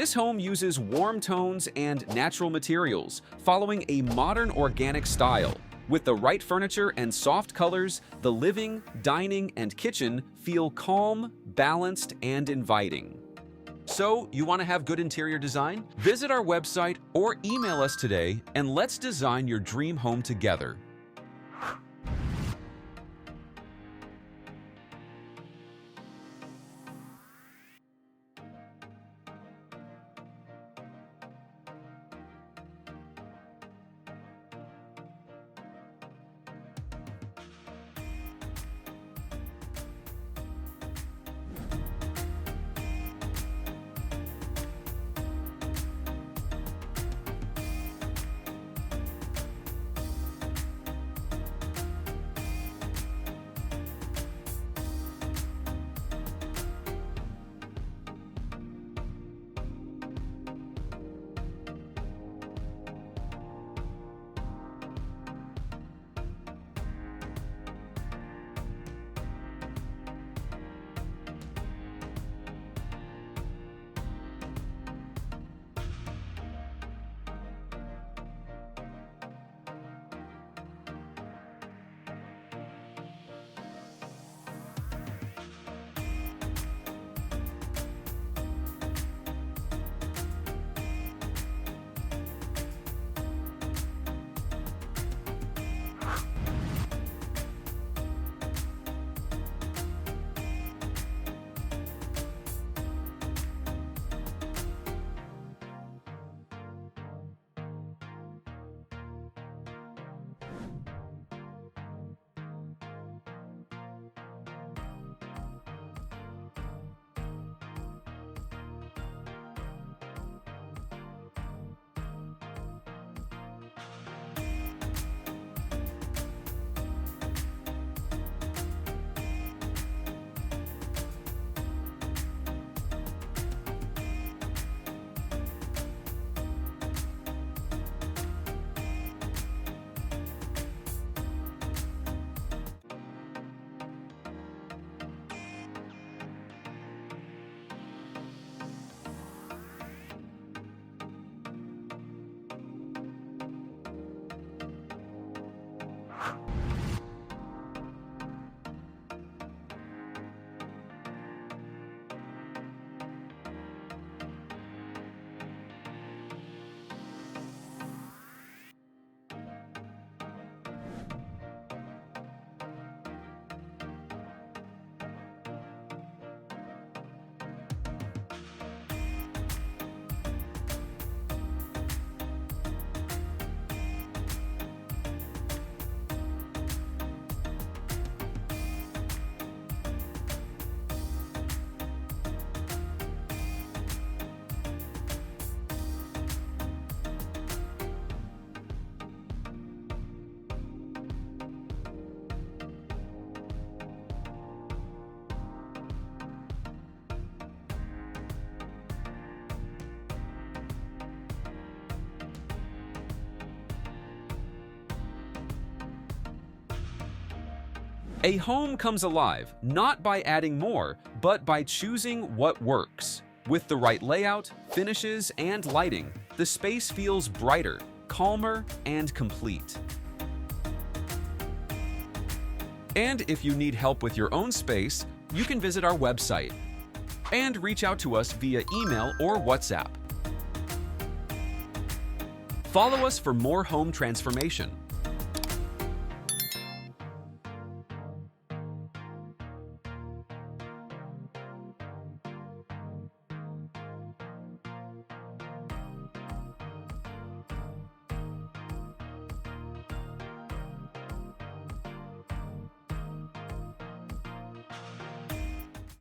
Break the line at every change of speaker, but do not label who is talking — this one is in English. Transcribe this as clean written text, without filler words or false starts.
This home uses warm tones and natural materials, following a modern organic style. With the right furniture and soft colors, the living, dining, and kitchen feel calm, balanced, and inviting. So, you want to have good interior design? Visit our website or email us today and let's design your dream home together. A home comes alive not by adding more, but by choosing what works. With the right layout, finishes, and lighting, the space feels brighter, calmer, and complete. And if you need help with your own space, you can visit our website and reach out to us via email or WhatsApp. Follow us for more home transformation.